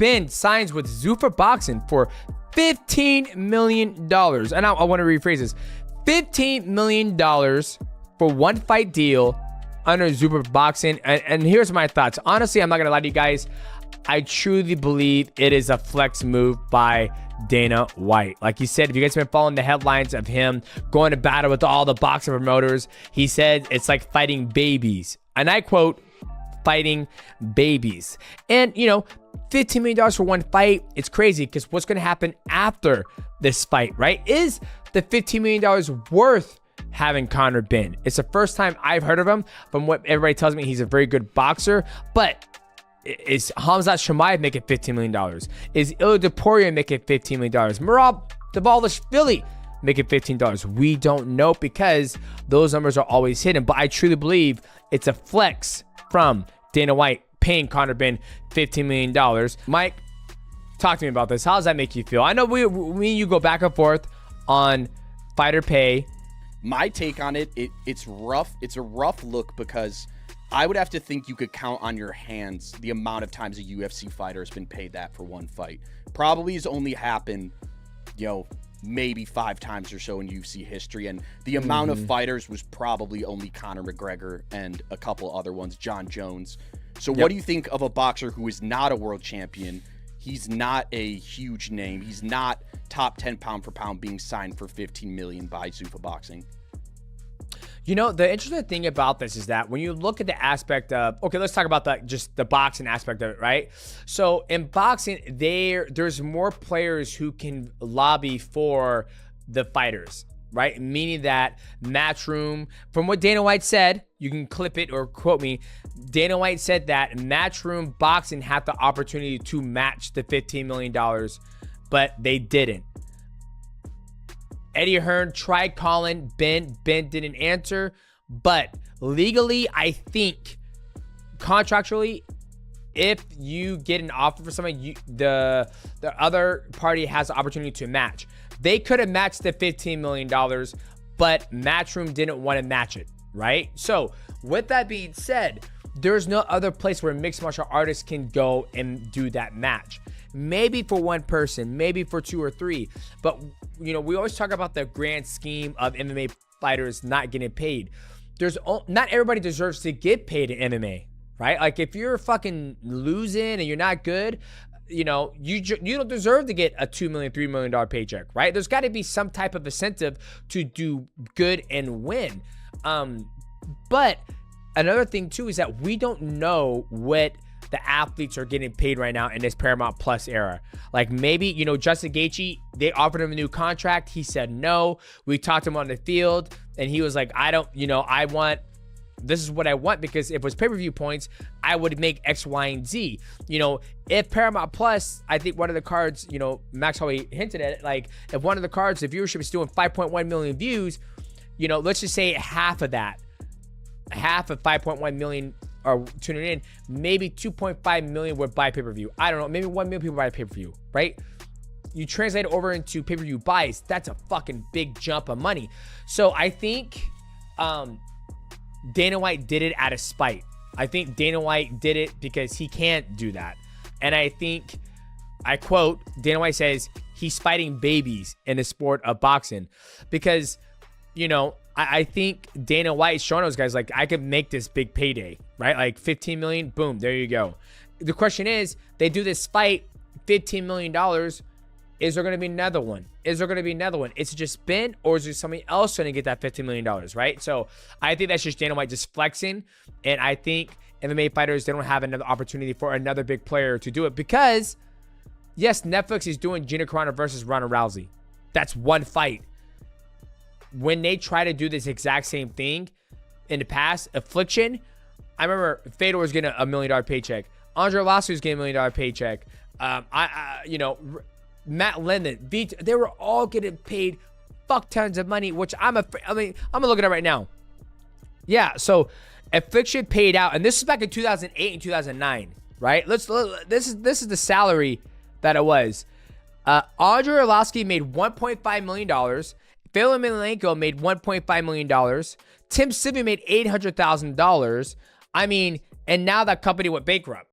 Benn signs with Zuffa Boxing for $15 million. And I want to rephrase this. $15 million for one fight deal under Zuffa Boxing. And here's my thoughts. Honestly, I'm not going to lie to you guys. I truly believe it is a flex move by Dana White. Like he said, if you guys have been following the headlines of him going to battle with all the boxing promoters, he said it's like fighting babies. And I quote, fighting babies. And, you know, $15 million for one fight, it's crazy because what's going to happen after this fight, right? Is the $15 million worth having Conor Benn? It's the first time I've heard of him. From what everybody tells me, he's a very good boxer. But is Khamzat Chimaev making $15 million? Is Ilia Topuria making $15 million? Merab Dvalishvili making $15? We don't know because those numbers are always hidden. But I truly believe it's a flex from Dana White paying Conor Benn $15 million. Mike, talk to me about this. How does that make you feel? I know me and you go back and forth on fighter pay. My take on it, it's rough. It's a rough look because I would have to think you could count on your hands the amount of times a UFC fighter has been paid that for one fight. Probably has only happened, you know, maybe 5 times or so in UFC history. And the amount of fighters was probably only Conor McGregor and a couple other ones, John Jones. So what do you think of a boxer who is not a world champion? He's not a huge name. He's not top 10 pound for pound being signed for $15 million by Zuffa Boxing. You know, the interesting thing about this is that when you look at the aspect of, okay, let's talk about just the boxing aspect of it, right? So in boxing, there's more players who can lobby for the fighters, right? Meaning that Matchroom, from what Dana White said, you can clip it or quote me, Dana White said that Matchroom Boxing had the opportunity to match the $15 million, but they didn't. Eddie Hearn tried calling Benn. Benn didn't answer. But legally, I think contractually, if you get an offer for somebody, the other party has the opportunity to match. They could have matched the $15 million, but Matchroom didn't want to match it, right? So with that being said, there's no other place where mixed martial artists can go and do that match. Maybe for one person, maybe for 2 or 3. But, you know, we always talk about the grand scheme of MMA fighters not getting paid. Not everybody deserves to get paid in MMA, right? Like if you're fucking losing and you're not good, you know, you don't deserve to get a $2 million, $3 million paycheck, right? There's got to be some type of incentive to do good and win. But another thing too is that we don't know what the athletes are getting paid right now in this Paramount Plus era. Like maybe, you know, Justin Gaethje, they offered him a new contract. He said no. We talked to him on the field and he was like, this is what I want, because if it was pay-per-view points, I would make X, Y, and Z. You know, if Paramount Plus, I think one of the cards, you know, Max Holloway hinted at it, like if one of the cards, the viewership is doing 5.1 million views, you know, let's just say half of 5.1 million are tuning in, maybe 2.5 million would buy pay-per-view. I don't know, maybe 1 million people buy pay-per-view, right? You translate it over into pay-per-view buys, that's a fucking big jump of money. So I think Dana White did it out of spite. I think Dana White did it because he can't do that. And I think, I quote, Dana White says, he's fighting babies in the sport of boxing. Because, you know, I think Dana White is showing those guys, like, I could make this big payday, right? Like 15 million, boom, there you go. The question is, they do this fight, $15 million. Is there going to be another one? Is it just Benn, or is there somebody else going to get that $15 million, right? So I think that's just Dana White just flexing. And I think MMA fighters, they don't have another opportunity for another big player to do it because, yes, Netflix is doing Gina Carano versus Ronda Rousey. That's one fight. When they try to do this exact same thing in the past, Affliction, I remember Fedor was getting a $1 million paycheck. Andre Arlovski was getting $1 million paycheck. You know, Matt Linden, they were all getting paid fuck tons of money, which I'm gonna look at it right now. Yeah, so Affliction paid out, and this is back in 2008 and 2009, right? This is the salary that it was. Andre Arlovski made $1.5 million. Fedor Emelianenko made $1.5 million. Tim Sylvia made $800,000. I mean, and now that company went bankrupt.